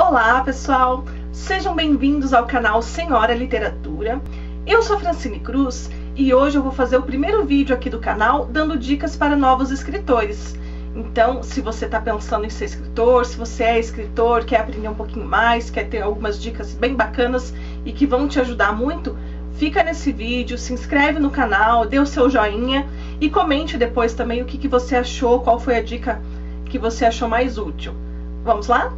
Olá pessoal, sejam bem-vindos ao canal Senhora Literatura. Eu sou Francine Cruz e hoje eu vou fazer o primeiro vídeo aqui do canal dando dicas para novos escritores. Então, se você está pensando em ser escritor, se você é escritor, quer aprender um pouquinho mais, quer ter algumas dicas bem bacanas e que vão te ajudar muito, fica nesse vídeo, se inscreve no canal, dê o seu joinha e comente depois também o que você achou, qual foi a dica que você achou mais útil. Vamos lá?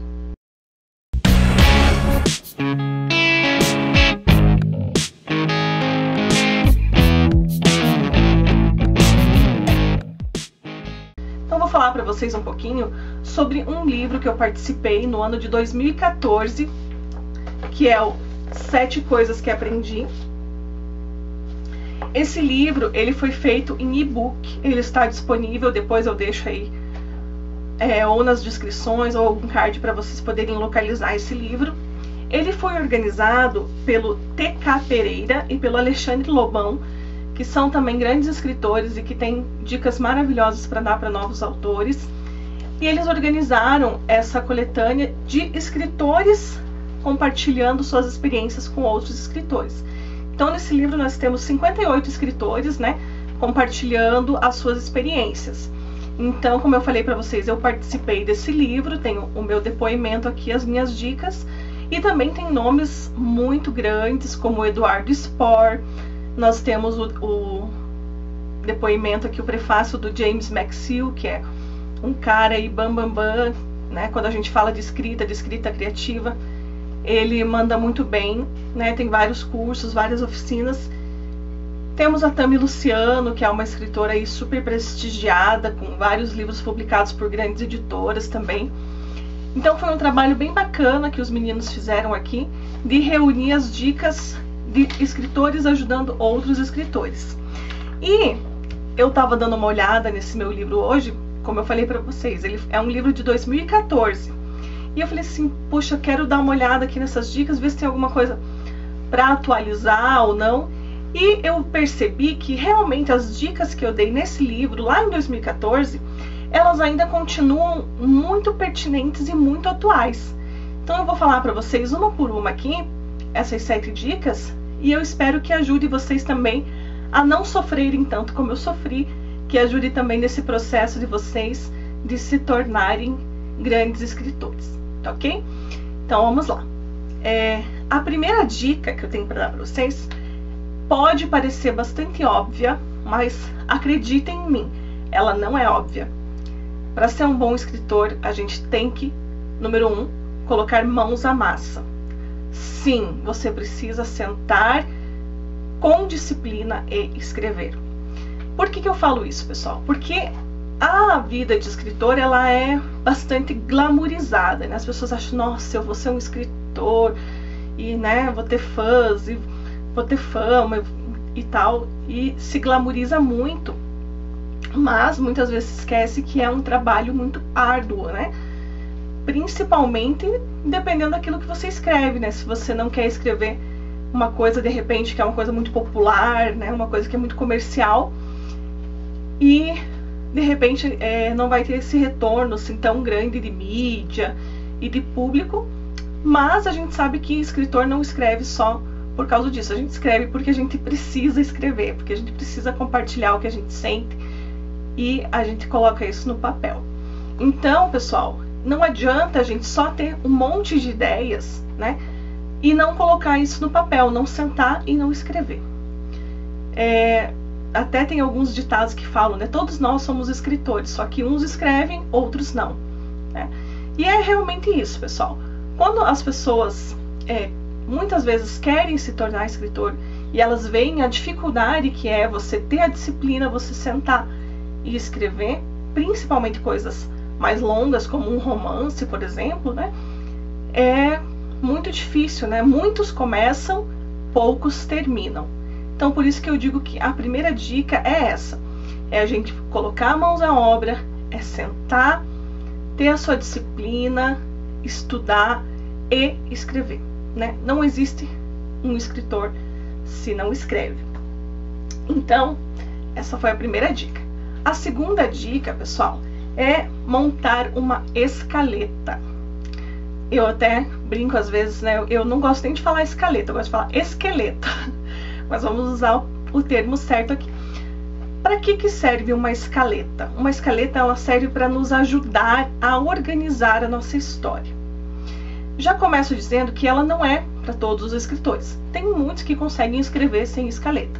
Então vou falar para vocês um pouquinho sobre um livro que eu participei no ano de 2014, que é o 7 Coisas que Aprendi. Esse livro, ele foi feito em e-book, ele está disponível, depois eu deixo aí ou nas descrições ou algum card para vocês poderem localizar esse livro. Ele foi organizado pelo TK Pereira e pelo Alexandre Lobão, que são também grandes escritores e que têm dicas maravilhosas para dar para novos autores. E eles organizaram essa coletânea de escritores compartilhando suas experiências com outros escritores. Então, nesse livro nós temos 58 escritores, compartilhando as suas experiências. Então, como eu falei para vocês, eu participei desse livro, tenho o meu depoimento aqui, as minhas dicas, e também tem nomes muito grandes, como o Eduardo Spohr. Nós temos o depoimento aqui, o prefácio do James McSeel, que é um cara aí bambambam, quando a gente fala de escrita criativa, ele manda muito bem, tem vários cursos, várias oficinas. Temos a Tami Luciano, que é uma escritora aí super prestigiada, com vários livros publicados por grandes editoras também. Então foi um trabalho bem bacana que os meninos fizeram aqui, de reunir as dicas de escritores ajudando outros escritores. E eu estava dando uma olhada nesse meu livro hoje, como eu falei para vocês, ele é um livro de 2014. E eu falei assim, puxa, eu quero dar uma olhada aqui nessas dicas, ver se tem alguma coisa para atualizar ou não. E eu percebi que realmente as dicas que eu dei nesse livro, lá em 2014, elas ainda continuam muito pertinentes e muito atuais. Então eu vou falar para vocês uma por uma aqui, essas 7 dicas, e eu espero que ajude vocês também a não sofrerem tanto como eu sofri, que ajude também nesse processo de vocês de se tornarem grandes escritores, tá ok? Então vamos lá. A primeira dica que eu tenho para dar para vocês pode parecer bastante óbvia, mas acreditem em mim, ela não é óbvia. Para ser um bom escritor, a gente tem que, número 1, colocar mãos à massa. Sim, você precisa sentar com disciplina e escrever. Por que eu falo isso, pessoal? Porque a vida de escritor, ela é bastante glamourizada, As pessoas acham, nossa, eu vou ser um escritor e, vou ter fãs e vou ter fama e tal, e se glamouriza muito, mas muitas vezes esquece que é um trabalho muito árduo, Principalmente dependendo daquilo que você escreve, Se você não quer escrever uma coisa, de repente, que é uma coisa muito popular, uma coisa que é muito comercial, e de repente não vai ter esse retorno assim tão grande de mídia e de público, mas a gente sabe que escritor não escreve só por causa disso, a gente escreve porque a gente precisa escrever, porque a gente precisa compartilhar o que a gente sente e a gente coloca isso no papel. Então, pessoal, não adianta a gente só ter um monte de ideias, e não colocar isso no papel, não sentar e não escrever. Até tem alguns ditados que falam, todos nós somos escritores, só que uns escrevem, outros não. E é realmente isso, pessoal. Quando as pessoas muitas vezes querem se tornar escritor e elas veem a dificuldade que é você ter a disciplina, você sentar e escrever, principalmente coisas mais longas, como um romance, por exemplo, é muito difícil, Muitos começam, poucos terminam. Então, por isso que eu digo que a primeira dica é essa. É a gente colocar a mãos à obra, é sentar, ter a sua disciplina, estudar e escrever, Não existe um escritor se não escreve. Então, essa foi a primeira dica. A segunda dica, pessoal, é montar uma escaleta. eu até brinco às vezes, né? Eu não gosto nem de falar escaleta, eu gosto de falar esqueleto. Mas vamos usar o termo certo aqui. Para que serve uma escaleta? Uma escaleta, ela serve para nos ajudar a organizar a nossa história. Já começo dizendo que ela não é para todos os escritores. Tem muitos que conseguem escrever sem escaleta.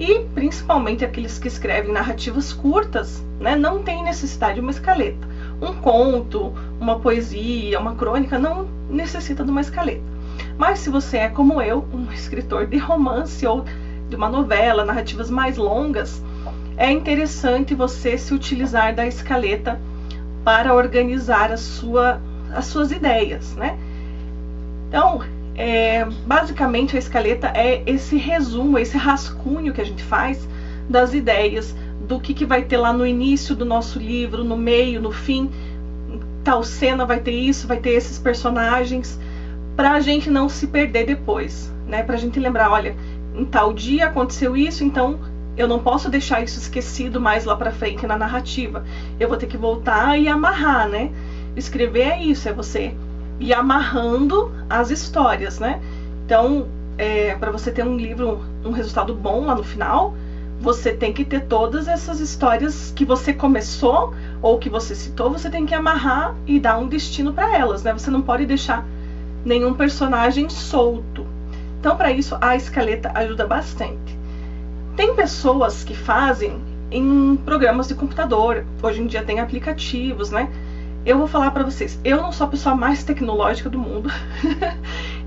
E principalmente aqueles que escrevem narrativas curtas, né, não tem necessidade de uma escaleta. Um conto, uma poesia, uma crônica não necessita de uma escaleta. Mas se você é como eu, um escritor de romance ou de uma novela, narrativas mais longas, é interessante você se utilizar da escaleta para organizar as suas ideias, né? Então, basicamente a escaleta é esse resumo, esse rascunho que a gente faz das ideias, do que vai ter lá no início do nosso livro, no meio, no fim, tal cena vai ter isso, vai ter esses personagens, para a gente não se perder depois, né? Para a gente lembrar, olha, em tal dia aconteceu isso, então eu não posso deixar isso esquecido mais lá para frente na narrativa. Eu vou ter que voltar e amarrar, né? Escrever é isso, é você ir amarrando as histórias, né? Então, para você ter um livro, um resultado bom lá no final, você tem que ter todas essas histórias que você começou ou que você citou, você tem que amarrar e dar um destino para elas, né? Você não pode deixar nenhum personagem solto. Então, para isso, a escaleta ajuda bastante. Tem pessoas que fazem em programas de computador. Hoje em dia tem aplicativos, né? Eu vou falar para vocês, eu não sou a pessoa mais tecnológica do mundo.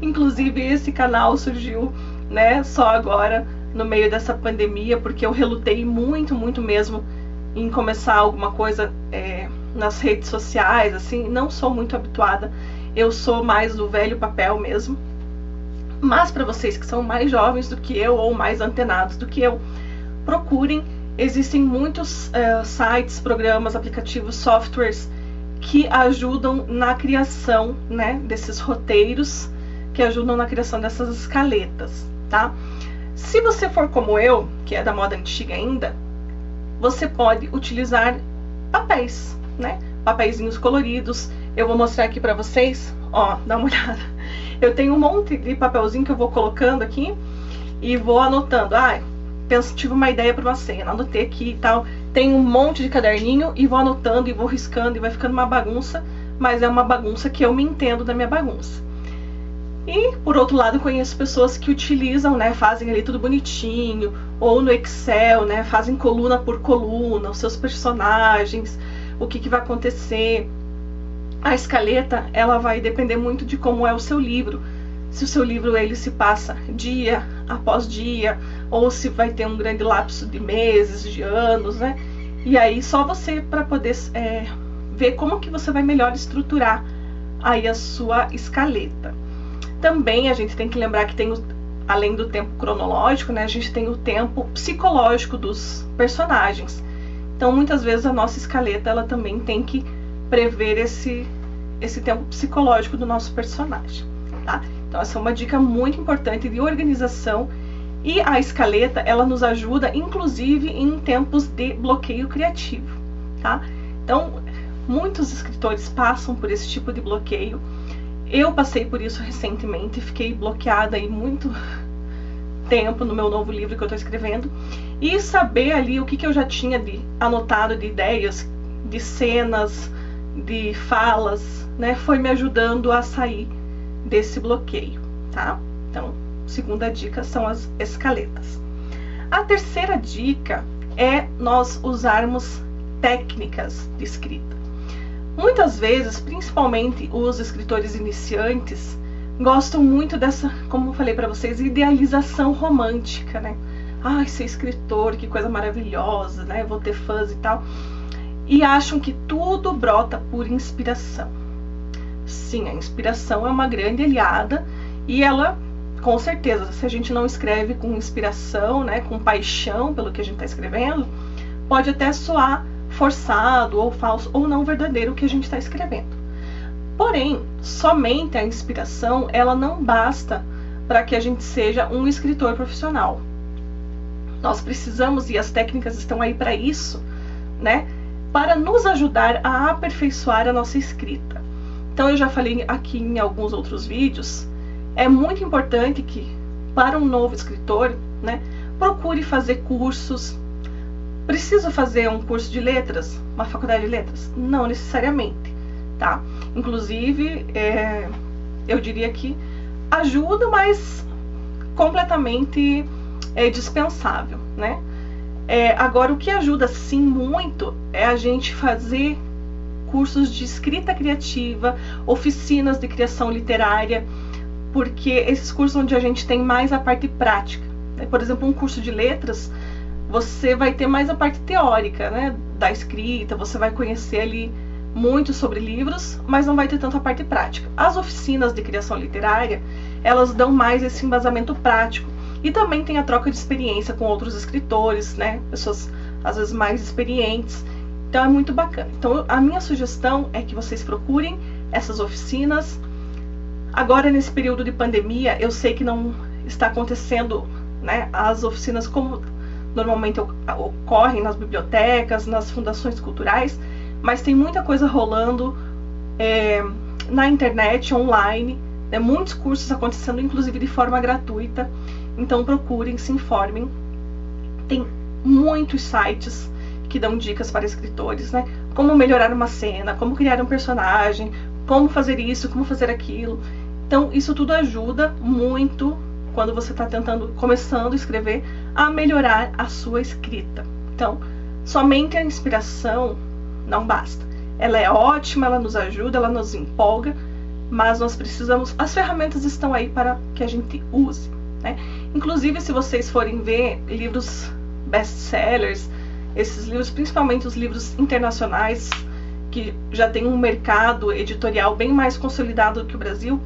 Inclusive, esse canal surgiu, né, só agora, no meio dessa pandemia, porque eu relutei muito, muito mesmo em começar alguma coisa nas redes sociais, assim, não sou muito habituada. Eu sou mais do velho papel mesmo. Mas para vocês que são mais jovens do que eu ou mais antenados do que eu, procurem. Existem muitos sites, programas, aplicativos, softwares que ajudam na criação, né, desses roteiros, que ajudam na criação dessas escaletas, tá? Se você for como eu, que é da moda antiga ainda, você pode utilizar papéis, né? Papeizinhos coloridos. Eu vou mostrar aqui para vocês, ó, dá uma olhada. Eu tenho um monte de papelzinho que eu vou colocando aqui e vou anotando. Tive uma ideia para uma cena, anotei aqui e tal. Tem um monte de caderninho e vou anotando e vou riscando e vai ficando uma bagunça, mas é uma bagunça que eu me entendo da minha bagunça. E, por outro lado, eu conheço pessoas que utilizam, né, fazem ali tudo bonitinho, ou no Excel, né, fazem coluna por coluna, os seus personagens, o que vai acontecer. A escaleta, ela vai depender muito de como é o seu livro. Se o seu livro ele se passa dia após dia, ou se vai ter um grande lapso de meses, de anos, né? E aí só você para poder ver como que você vai melhor estruturar aí a sua escaleta. Também a gente tem que lembrar que tem, além do tempo cronológico, né, a gente tem o tempo psicológico dos personagens. Então muitas vezes a nossa escaleta ela também tem que prever esse tempo psicológico do nosso personagem, tá? Então essa é uma dica muito importante de organização, e a escaleta ela nos ajuda inclusive em tempos de bloqueio criativo, tá? Então muitos escritores passam por esse tipo de bloqueio. Eu passei por isso recentemente, fiquei bloqueada aí muito tempo no meu novo livro que eu estou escrevendo, e saber ali o que eu já tinha anotado de ideias, de cenas, de falas, né, foi me ajudando a sair desse bloqueio, tá? Então, segunda dica são as escaletas. A terceira dica é nós usarmos técnicas de escrita. Muitas vezes, principalmente os escritores iniciantes, gostam muito dessa, como eu falei para vocês, idealização romântica, né? Ai, ser escritor, que coisa maravilhosa, né? Vou ter fãs e tal. E acham que tudo brota por inspiração. Sim, a inspiração é uma grande aliada e ela, com certeza, se a gente não escreve com inspiração, né, com paixão pelo que a gente está escrevendo, pode até soar forçado ou falso ou não verdadeiro o que a gente está escrevendo. Porém, somente a inspiração, ela não basta para que a gente seja um escritor profissional. Nós precisamos, e as técnicas estão aí para isso, né, para nos ajudar a aperfeiçoar a nossa escrita. Então eu já falei aqui em alguns outros vídeos, é muito importante que, para um novo escritor, né, procure fazer cursos. Precisa fazer um curso de letras, uma faculdade de letras? Não necessariamente, tá? Inclusive, eu diria que ajuda, mas completamente dispensável, né? Agora, o que ajuda sim muito é a gente fazer cursos de escrita criativa, oficinas de criação literária, porque esses cursos onde a gente tem mais a parte prática, né? Por exemplo, um curso de letras, você vai ter mais a parte teórica, né, da escrita, você vai conhecer ali muito sobre livros, mas não vai ter tanto a parte prática. As oficinas de criação literária, elas dão mais esse embasamento prático, e também tem a troca de experiência com outros escritores, né, pessoas às vezes mais experientes. Então é muito bacana. Então a minha sugestão é que vocês procurem essas oficinas. Agora, nesse período de pandemia, eu sei que não está acontecendo, né, as oficinas como normalmente ocorrem nas bibliotecas, nas fundações culturais, mas tem muita coisa rolando na internet, online, né, muitos cursos acontecendo, inclusive de forma gratuita. Então procurem, se informem. Tem muitos sites que dão dicas para escritores, né? Como melhorar uma cena, como criar um personagem, como fazer isso, como fazer aquilo. Então isso tudo ajuda muito quando você está começando a escrever, a melhorar a sua escrita. Então, somente a inspiração não basta. Ela é ótima, ela nos ajuda, ela nos empolga, mas nós precisamos, as ferramentas estão aí para que a gente use, né? Inclusive, se vocês forem ver livros best-sellers, esses livros, principalmente os livros internacionais, que já tem um mercado editorial bem mais consolidado do que o Brasil,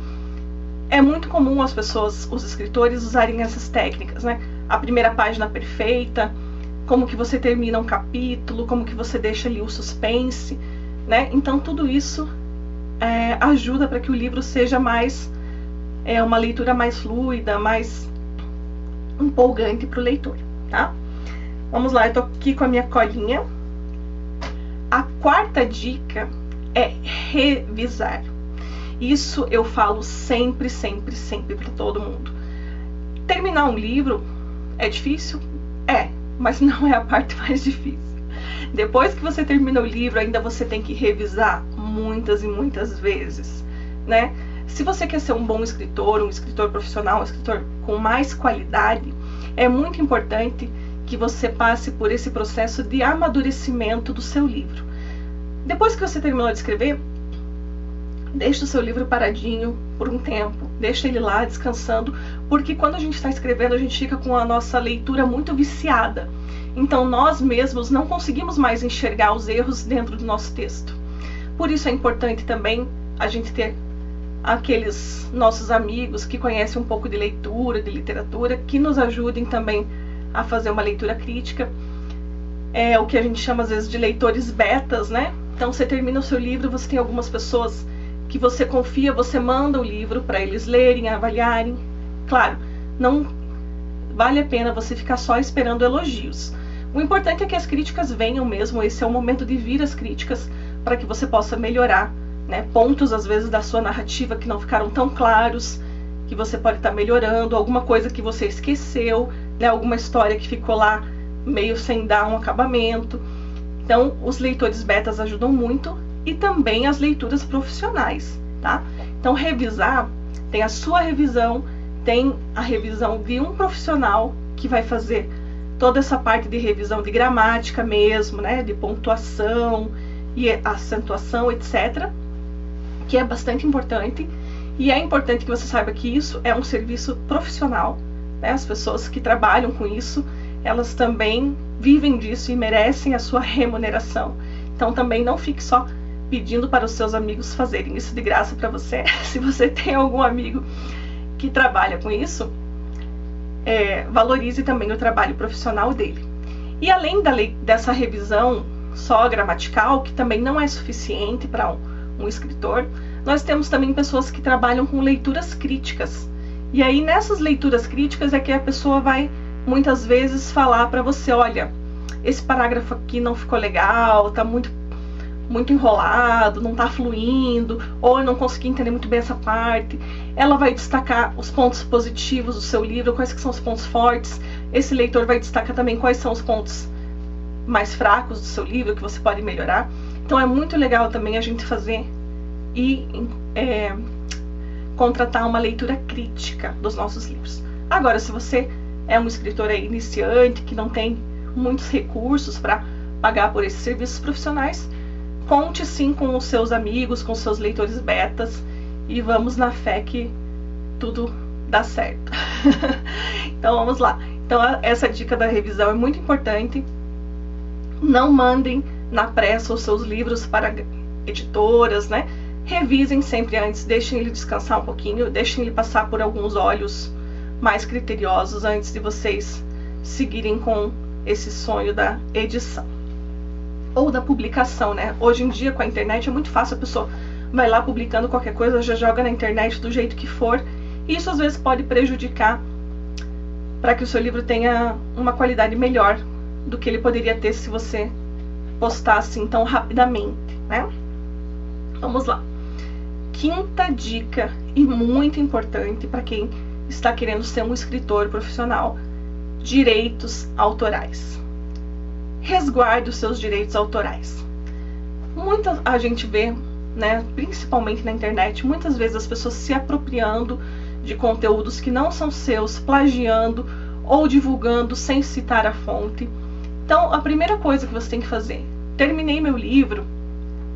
é muito comum as pessoas, os escritores, usarem essas técnicas, né? A primeira página perfeita, como que você termina um capítulo, como que você deixa ali o suspense, né? Então tudo isso ajuda para que o livro seja mais, uma leitura mais fluida, mais empolgante para o leitor, tá? Vamos lá, eu tô aqui com a minha colinha. A quarta dica é revisar. Isso eu falo sempre, sempre, sempre para todo mundo. Terminar um livro é difícil? Mas não é a parte mais difícil. Depois que você termina o livro, ainda você tem que revisar muitas e muitas vezes, né? Se você quer ser um bom escritor, um escritor profissional, um escritor com mais qualidade, é muito importante que você passe por esse processo de amadurecimento do seu livro. Depois que você terminou de escrever, deixa o seu livro paradinho por um tempo, deixa ele lá descansando, porque quando a gente está escrevendo, a gente fica com a nossa leitura muito viciada. Então nós mesmos não conseguimos mais enxergar os erros dentro do nosso texto. Por isso é importante também a gente ter aqueles nossos amigos que conhecem um pouco de leitura, de literatura, que nos ajudem também a fazer uma leitura crítica. É o que a gente chama às vezes de leitores betas, né? Então você termina o seu livro, você tem algumas pessoas que você confia, você manda o livro para eles lerem, avaliarem. Claro, não vale a pena você ficar só esperando elogios. O importante é que as críticas venham mesmo, esse é o momento de vir as críticas para que você possa melhorar, né? Pontos às vezes da sua narrativa que não ficaram tão claros, que você pode estar melhorando, alguma coisa que você esqueceu, né? Alguma história que ficou lá meio sem dar um acabamento. Então os leitores betas ajudam muito, e também as leituras profissionais, tá? Então revisar, tem a sua revisão, tem a revisão de um profissional que vai fazer toda essa parte de revisão de gramática mesmo, né? De pontuação e acentuação, etc. Que é bastante importante. E é importante que você saiba que isso é um serviço profissional, né? As pessoas que trabalham com isso, elas também vivem disso e merecem a sua remuneração. Então também não fique só pedindo para os seus amigos fazerem isso de graça para você. Se você tem algum amigo que trabalha com isso, valorize também o trabalho profissional dele. E além dessa revisão só gramatical, que também não é suficiente para um escritor, nós temos também pessoas que trabalham com leituras críticas. E aí nessas leituras críticas é que a pessoa vai muitas vezes falar para você, olha, esse parágrafo aqui não ficou legal, tá muito muito enrolado, não está fluindo, ou eu não consegui entender muito bem essa parte. Ela vai destacar os pontos positivos do seu livro, quais que são os pontos fortes. Esse leitor vai destacar também quais são os pontos mais fracos do seu livro, que você pode melhorar. Então é muito legal também a gente fazer e contratar uma leitura crítica dos nossos livros. Agora, se você é um escritor aí iniciante, que não tem muitos recursos para pagar por esses serviços profissionais, conte sim com os seus amigos, com os seus leitores betas, e vamos na fé que tudo dá certo. Então vamos lá. Então essa dica da revisão é muito importante. Não mandem na pressa os seus livros para editoras, né? Revisem sempre antes, deixem ele descansar um pouquinho, deixem ele passar por alguns olhos mais criteriosos antes de vocês seguirem com esse sonho da edição ou da publicação, né? Hoje em dia, com a internet, é muito fácil, a pessoa vai lá publicando qualquer coisa, já joga na internet do jeito que for, e isso às vezes pode prejudicar para que o seu livro tenha uma qualidade melhor do que ele poderia ter se você postasse assim tão rapidamente, né? Vamos lá. Quinta dica, e muito importante para quem está querendo ser um escritor profissional: direitos autorais. Resguarde os seus direitos autorais. Muita a gente vê, né, principalmente na internet, muitas vezes as pessoas se apropriando de conteúdos que não são seus, plagiando ou divulgando sem citar a fonte. Então, a primeira coisa que você tem que fazer: terminei meu livro,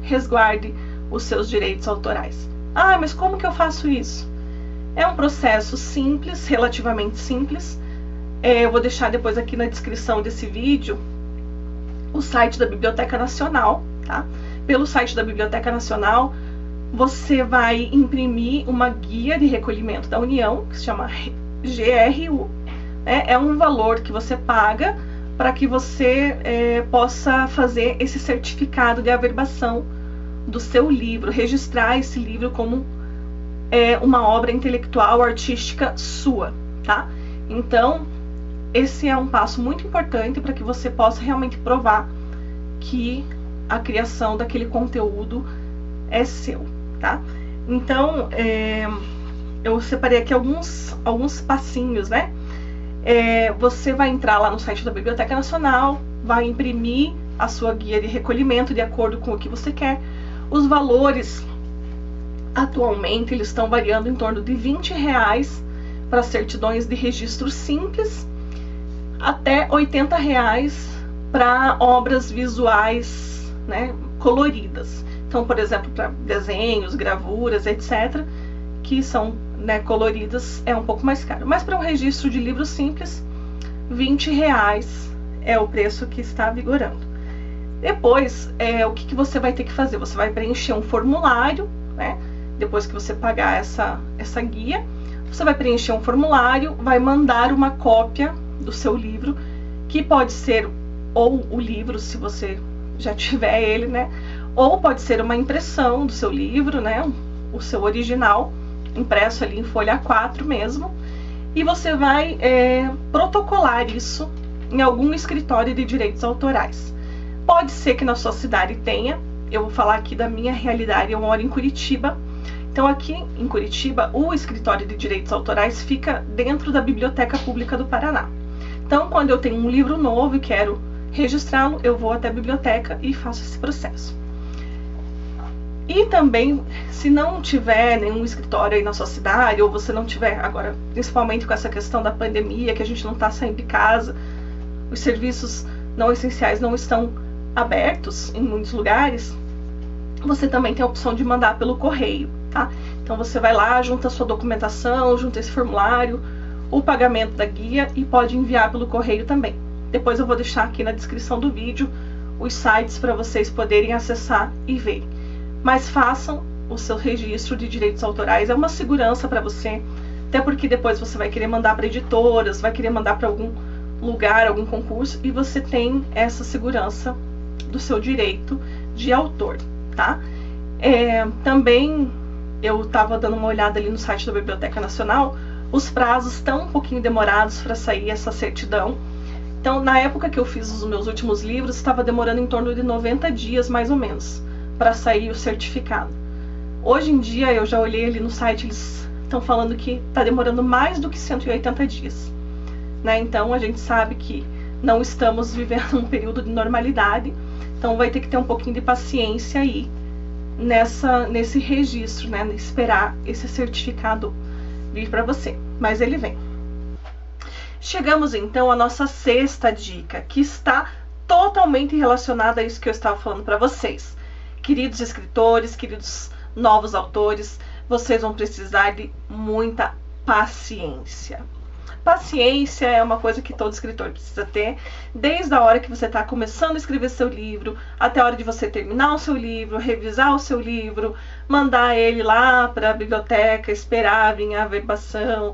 resguarde os seus direitos autorais. Ah, mas como que eu faço isso? É um processo simples, relativamente simples. Eu vou deixar depois aqui na descrição desse vídeo o site da Biblioteca Nacional, tá? Pelo site da Biblioteca Nacional, você vai imprimir uma guia de recolhimento da União, que se chama GRU. É um valor que você paga para que você possa fazer esse certificado de averbação do seu livro, registrar esse livro como uma obra intelectual, artística sua, tá? Então, esse é um passo muito importante para que você possa realmente provar que a criação daquele conteúdo é seu, tá? Então, eu separei aqui alguns passinhos, né? Você vai entrar lá no site da Biblioteca Nacional, vai imprimir a sua guia de recolhimento de acordo com o que você quer. Os valores, atualmente, eles estão variando em torno de R$20 para certidões de registro simples, até R$80 para obras visuais, né, coloridas. Então, por exemplo, para desenhos, gravuras, etc., que são, né, coloridas, é um pouco mais caro. Mas para um registro de livro simples, R$20 é o preço que está vigorando. Depois, o que você vai ter que fazer? Você vai preencher um formulário, né? Depois que você pagar essa guia, você vai preencher um formulário, vai mandar uma cópia do seu livro, que pode ser ou o livro, se você já tiver ele, né? Ou pode ser uma impressão do seu livro, né? O seu original, impresso ali em folha A4 mesmo. E você vai protocolar isso em algum escritório de direitos autorais. Pode ser que na sua cidade tenha. Eu vou falar aqui da minha realidade. Eu moro em Curitiba. Então, aqui em Curitiba, o escritório de direitos autorais fica dentro da Biblioteca Pública do Paraná. Então, quando eu tenho um livro novo e quero registrá-lo, eu vou até a biblioteca e faço esse processo. E também, se não tiver nenhum escritório aí na sua cidade, ou você não tiver agora, principalmente com essa questão da pandemia, que a gente não está saindo de casa, os serviços não essenciais não estão abertos em muitos lugares, você também tem a opção de mandar pelo correio, tá? Então você vai lá, junta a sua documentação, junta esse formulário, o pagamento da guia e pode enviar pelo correio também. Depois eu vou deixar aqui na descrição do vídeo os sites para vocês poderem acessar e ver. Mas façam o seu registro de direitos autorais, é uma segurança para você, até porque depois você vai querer mandar para editoras, vai querer mandar para algum lugar, algum concurso, e você tem essa segurança do seu direito de autor, tá? Também eu estava dando uma olhada ali no site da Biblioteca Nacional, os prazos estão um pouquinho demorados para sair essa certidão. Então, na época que eu fiz os meus últimos livros, estava demorando em torno de 90 dias, mais ou menos. para sair o certificado. Hoje em dia, eu já olhei ali no site, eles estão falando que está demorando mais do que 180 dias. Né? Então, a gente sabe que não estamos vivendo um período de normalidade, então vai ter que ter um pouquinho de paciência aí nesse registro, né? Esperar esse certificado vir para você, mas ele vem. Chegamos então à nossa sexta dica, que está totalmente relacionada a isso que eu estava falando para vocês. Queridos escritores, queridos novos autores, vocês vão precisar de muita paciência. Paciência é uma coisa que todo escritor precisa ter, desde a hora que você está começando a escrever seu livro, até a hora de você terminar o seu livro, revisar o seu livro, mandar ele lá para a biblioteca, esperar vir a averbação,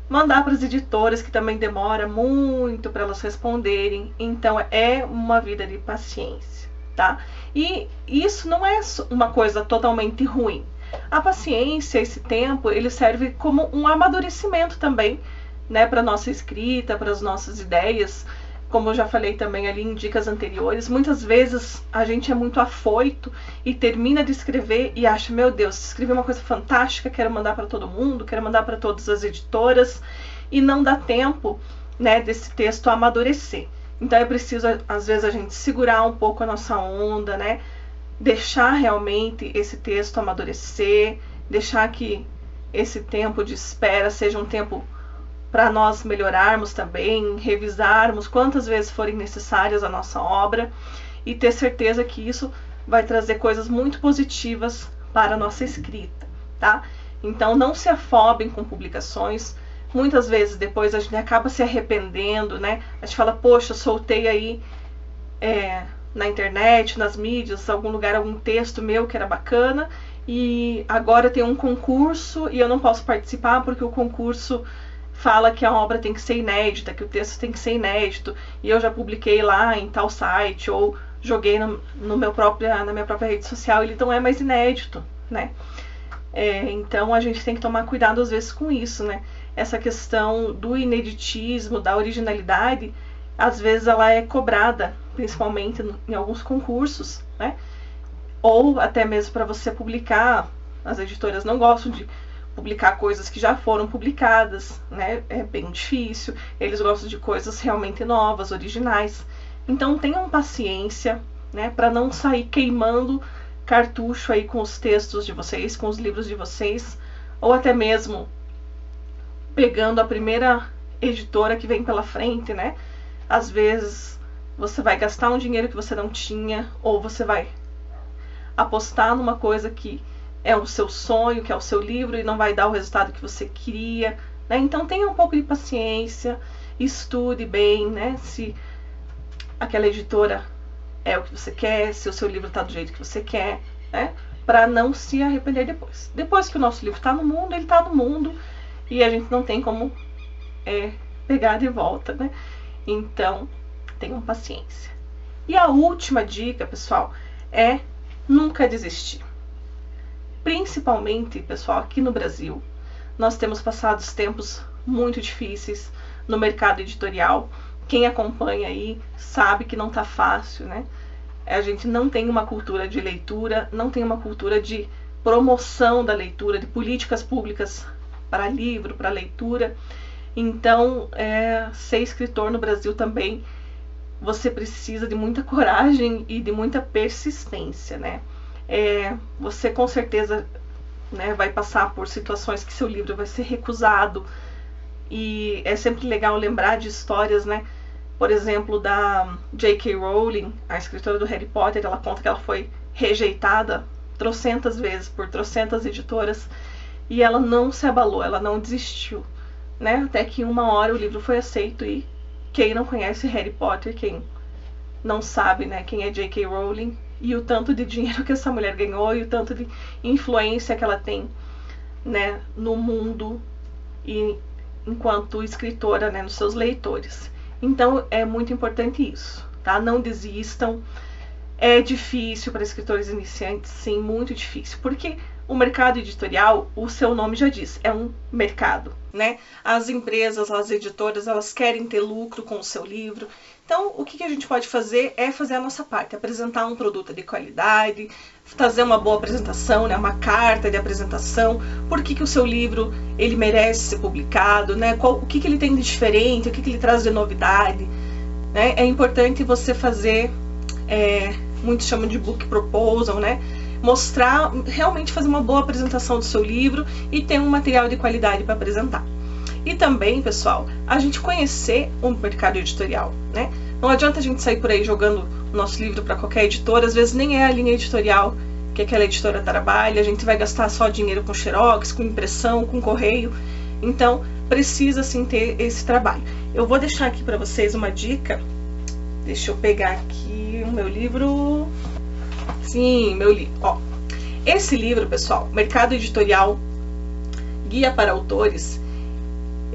mandar para as editoras, que também demora muito para elas responderem. Então é uma vida de paciência, tá? E isso não é uma coisa totalmente ruim. A paciência, esse tempo, ele serve como um amadurecimento também, né, para nossa escrita, para as nossas ideias. Como eu já falei também ali em dicas anteriores, muitas vezes a gente é muito afoito e termina de escrever e acha, meu Deus, escrevi uma coisa fantástica, quero mandar para todo mundo, quero mandar para todas as editoras, e não dá tempo, né, desse texto amadurecer. Então é preciso, às vezes, a gente segurar um pouco a nossa onda, né, deixar realmente esse texto amadurecer, deixar que esse tempo de espera seja um tempo para nós melhorarmos também, revisarmos quantas vezes forem necessárias a nossa obra e ter certeza que isso vai trazer coisas muito positivas para a nossa escrita, tá? Então não se afobem com publicações. Muitas vezes depois a gente acaba se arrependendo, né? A gente fala, poxa, soltei aí na internet, nas mídias, algum lugar, algum texto meu que era bacana e agora tem um concurso e eu não posso participar porque o concurso fala que a obra tem que ser inédita, que o texto tem que ser inédito, e eu já publiquei lá em tal site, ou joguei na minha própria rede social, ele não é mais inédito, né? Então a gente tem que tomar cuidado às vezes com isso, né? Essa questão do ineditismo, da originalidade, às vezes ela é cobrada, principalmente em alguns concursos, né? Ou até mesmo para você publicar, as editoras não gostam de publicar coisas que já foram publicadas, né? É bem difícil. Eles gostam de coisas realmente novas, originais. Então tenham paciência, né? Para não sair queimando cartucho aí com os textos de vocês, com os livros de vocês, ou até mesmo pegando a primeira editora que vem pela frente, né? Às vezes você vai gastar um dinheiro que você não tinha, ou você vai apostar numa coisa que é o seu sonho, que é o seu livro, e não vai dar o resultado que você queria, né? Então tenha um pouco de paciência, estude bem, né? Se aquela editora é o que você quer, se o seu livro está do jeito que você quer, né? Para não se arrepender depois. Depois que o nosso livro está no mundo, ele está no mundo, e a gente não tem como pegar de volta, né? Então, tenham paciência. E a última dica, pessoal, é nunca desistir. Principalmente, pessoal, aqui no Brasil, nós temos passado tempos muito difíceis no mercado editorial. Quem acompanha aí sabe que não tá fácil, né? A gente não tem uma cultura de leitura, não tem uma cultura de promoção da leitura, de políticas públicas para livro, para leitura. Então, ser escritor no Brasil também, você precisa de muita coragem e de muita persistência, né? Você com certeza, né, vai passar por situações que seu livro vai ser recusado, e é sempre legal lembrar de histórias, né? Por exemplo, da J.K. Rowling, a escritora do Harry Potter. Ela conta que ela foi rejeitada trocentas vezes por trocentas editoras e ela não se abalou, ela não desistiu, né? Até que uma hora o livro foi aceito, e quem não conhece Harry Potter, quem não sabe, né, quem é J.K. Rowling, e o tanto de dinheiro que essa mulher ganhou e o tanto de influência que ela tem, né, no mundo e enquanto escritora, né, nos seus leitores. Então é muito importante isso, tá? Não desistam. É difícil para escritores iniciantes, sim, muito difícil, porque O mercado editorial, o seu nome já diz, é um mercado, né? As empresas, as editoras, elas querem ter lucro com o seu livro. Então, o que a gente pode fazer é fazer a nossa parte, apresentar um produto de qualidade, fazer uma boa apresentação, né? Uma carta de apresentação, por que o seu livro ele merece ser publicado, né? O que ele tem de diferente, o que ele traz de novidade, né? É importante você fazer, muitos chamam de book proposal, né? Mostrar, realmente fazer uma boa apresentação do seu livro e ter um material de qualidade para apresentar. E também, pessoal, a gente conhecer o mercado editorial, né? Não adianta a gente sair por aí jogando o nosso livro para qualquer editora, às vezes nem é a linha editorial que aquela editora trabalha, a gente vai gastar só dinheiro com xerox, com impressão, com correio. Então, precisa sim ter esse trabalho. Eu vou deixar aqui para vocês uma dica. Deixa eu pegar aqui o meu livro. Sim, meu livro. Ó, esse livro, pessoal, Mercado Editorial, Guia para Autores,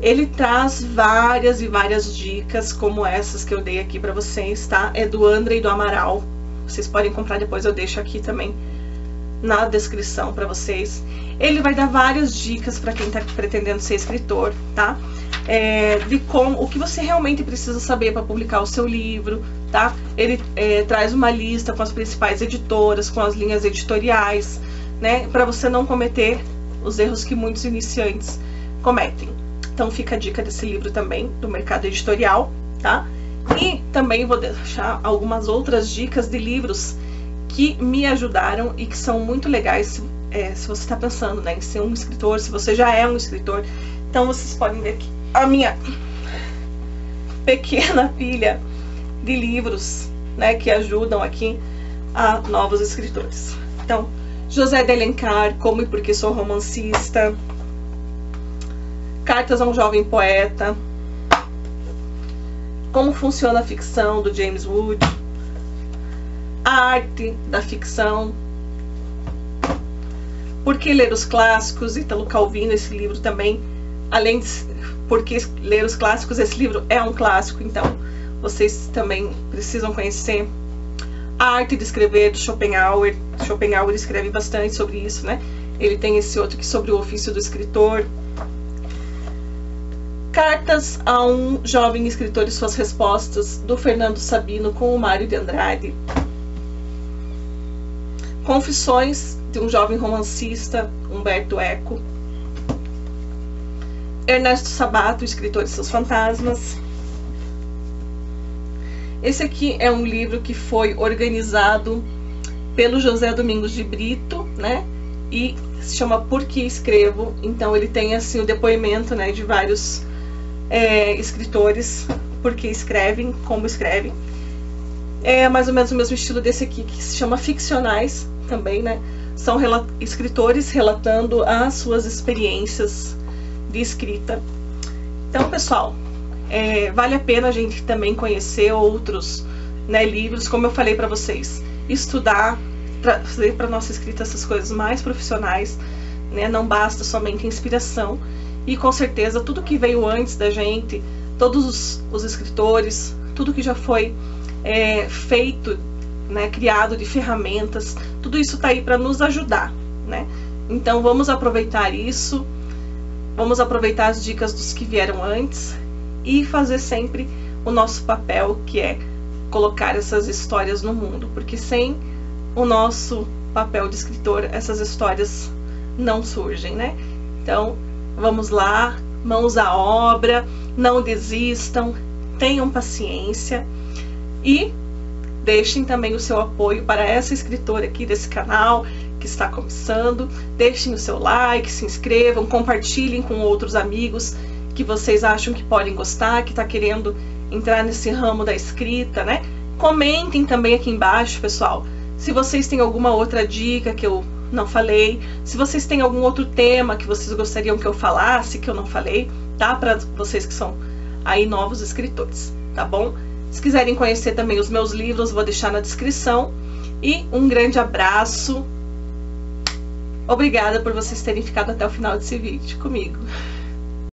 ele traz várias e várias dicas, como essas que eu dei aqui para vocês, tá? É do André e do Amaral. Vocês podem comprar depois, eu deixo aqui também na descrição para vocês. Ele vai dar várias dicas para quem está pretendendo ser escritor, tá? De como, o que você realmente precisa saber para publicar o seu livro, tá? Ele traz uma lista com as principais editoras, com as linhas editoriais, né? Para você não cometer os erros que muitos iniciantes cometem. Então fica a dica desse livro também, do mercado editorial, tá? E também vou deixar algumas outras dicas de livros que me ajudaram e que são muito legais se você está pensando, né, em ser um escritor, se você já é um escritor. Então vocês podem ver aqui a minha pequena pilha de livros, né, que ajudam aqui a novos escritores. Então, José de Alencar, Como e Porque Sou Romancista, Cartas a um Jovem Poeta, Como Funciona a Ficção, do James Wood, A Arte da Ficção, Por que Ler os Clássicos, Ítalo Calvino. Esse livro também, além de Por que Ler os Clássicos, esse livro é um clássico, então vocês também precisam conhecer. A Arte de Escrever, do Schopenhauer. Schopenhauer escreve bastante sobre isso, né? Ele tem esse outro aqui sobre o ofício do escritor. Cartas a um Jovem Escritor e Suas Respostas, do Fernando Sabino, com o Mário de Andrade. Confissões de um Jovem Romancista, Humberto Eco. Ernesto Sabato, Escritor e Seus Fantasmas. Esse aqui é um livro que foi organizado pelo José Domingos de Brito, né? E se chama Por que Escrevo. Então ele tem assim o depoimento, né, de vários escritores, por que escrevem, como escrevem. É mais ou menos o mesmo estilo desse aqui, que se chama Ficcionais também, né? São escritores relatando as suas experiências de escrita. Então, pessoal, vale a pena a gente também conhecer outros, né, livros, como eu falei para vocês, estudar, trazer para nossa escrita essas coisas mais profissionais, né? Não basta somente inspiração. E com certeza tudo que veio antes da gente, todos os escritores, tudo que já foi feito, né, criado de ferramentas, tudo isso está aí para nos ajudar, né? Então vamos aproveitar isso, vamos aproveitar as dicas dos que vieram antes e fazer sempre o nosso papel, que é colocar essas histórias no mundo, porque sem o nosso papel de escritor, essas histórias não surgem, né? Então, vamos lá, mãos à obra, não desistam, tenham paciência e deixem também o seu apoio para essa escritora aqui desse canal que está começando. Deixem o seu like, se inscrevam, compartilhem com outros amigos que vocês acham que podem gostar, que está querendo entrar nesse ramo da escrita, né? Comentem também aqui embaixo, pessoal, se vocês têm alguma outra dica que eu não falei, se vocês têm algum outro tema que vocês gostariam que eu falasse, que eu não falei, tá? Para vocês que são aí novos escritores, tá bom? Se quiserem conhecer também os meus livros, vou deixar na descrição. E um grande abraço. Obrigada por vocês terem ficado até o final desse vídeo comigo.